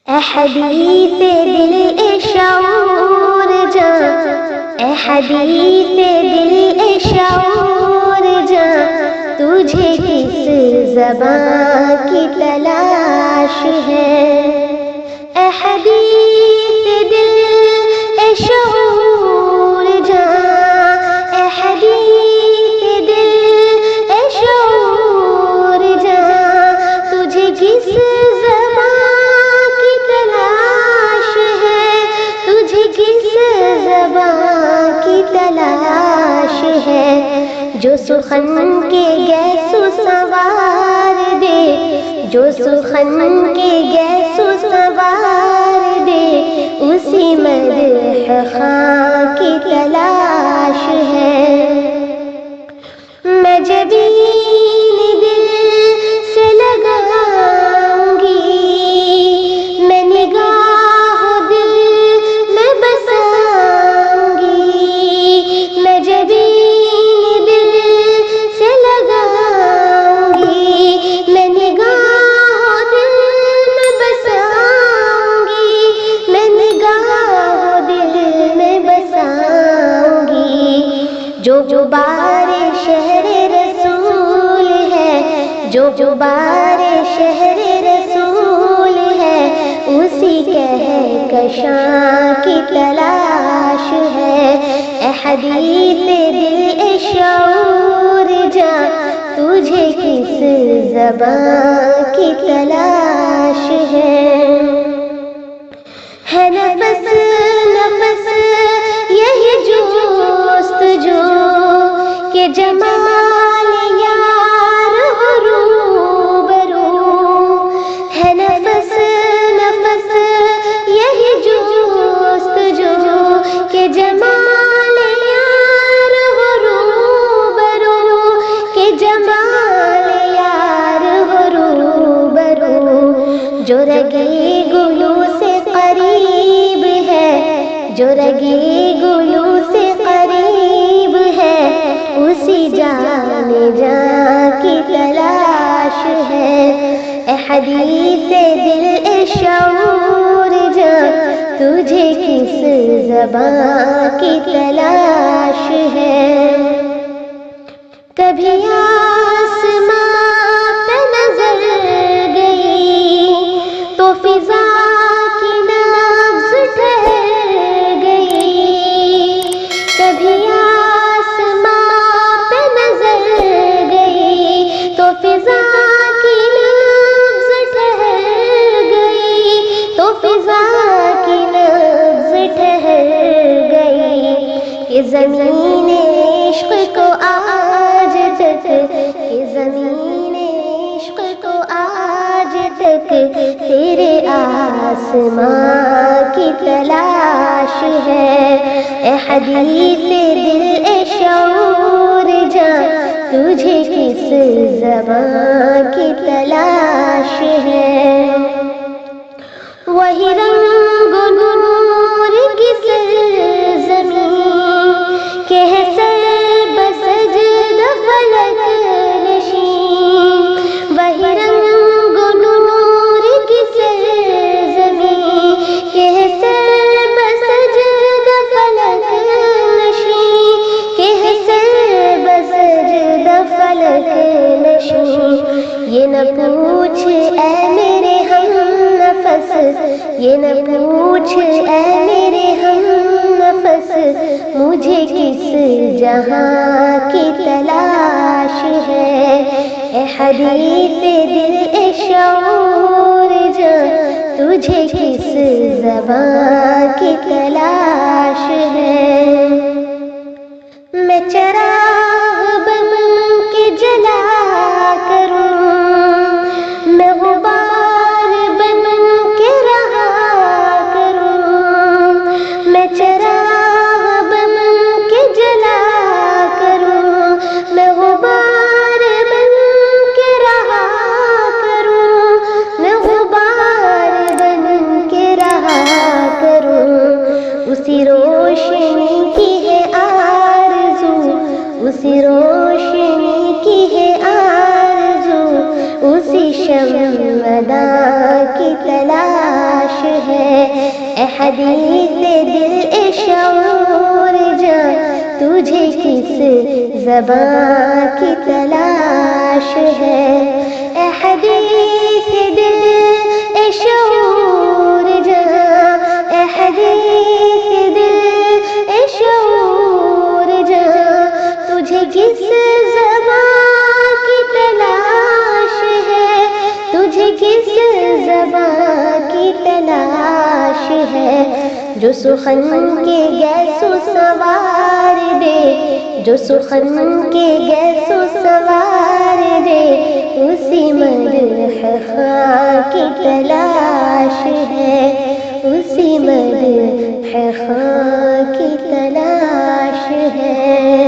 اے حدیث دل اے شعور جاں، اے حدیث دل اے شعور جاں، تجھے کس زبان کی تلاش ہے؟ اے حدیث دل اے شعور جاں، اے حدیث دل اے شعور جاں، تجھے کس زبان کی تلاش ہے؟ تجھے کس زبان کی تلاش ہے؟ جو سخن کے گیسو سوار دے، جو سخن کے گیسو سوار دے، اسی مدح خاں کی تلاش ہے۔ میں جبین دل سے لگاؤں گی، میں نگاہ دل میں بساؤں گی، میں جبین دل سے لگاؤں گی، میں نگاہ دل میں بساؤں گی، میں نگاہ دل میں بساؤں گی۔ جو غبار شہر رسول ہے، جو غبار شہر رسول ہے، اسی کہکشاں کی تلاش ہے۔ اے حدیث دل اے شعور جاں، تجھے کس زبان کی تلاش ہے؟ نفس نفس یہی جستجو کہ جمال یار ہو روبرو، ہے نفس نفس یہی جستجو کہ جمال یار ہو روبرو، کہ جمال یار ہو روبرو۔ جو رگے گلو سے قریب ہے، جو رگے گلو سے قریب ہے، اسی جان جاں کی تلاش ہے۔ اے حدیث دل اے شعور جاں، تجھے کس زبان کی تلاش ہے؟ کبھی آسمان پہ نظر گئی تو فضا کی نبض ٹھہر گئی، کبھی آسمان پہ نظر گئی تو فضا کی نبض ٹھہر گئی، تو فضا کی نبض ٹھہر گئی۔ کہ زمین عشق کو آج تک، کہ زمین عشق کو آج تک تیرے آسمان کی تلاش ہے۔ اے حدیث دل اے شعور جاں، تجھے کس زبان کی تلاش ہے؟ وہی رنگ و نور کی سرزمین کہ ہے سر بسجدہ فلک نشین، وہی رنگ و نور کی سرزمین کہ ہے سر بسجدہ فلک نشین، کہ ہے سر بسجدہ فلک نشین۔ یہ نہ پوچھ اے میرے ہم نفس، یہ نہ پوچھ اے میرے ہم نفس، مجھے کس جہاں کی تلاش ہے؟ اے حدیث دل اے شعور جاں، تجھے کس زبان کی تلاش ہے؟ میں چراغ بن کے جلا کروں، میں غبار بن کے رہا کروں، میں چراغ بن کے جلا کروں، میں غبار بن کے رہا کروں، میں غبار بن کے رہا کروں۔ اے حدیث دل اے شعور جاں تجھے کس زبان کی تلاش ہے، اے حدیث دل اے شعور جاں، اے حدیث دل اے شعور جاں تجھے کس زبان کی تلاش ہے، تجھے کس زبان کی تلاش ہے، جو سخن کے گیس و سوار دے، جو سخن کے گیس و سوار دے، اسی مدح خاں کی تلاش ہے، اسی مدح خاں کی تلاش ہے۔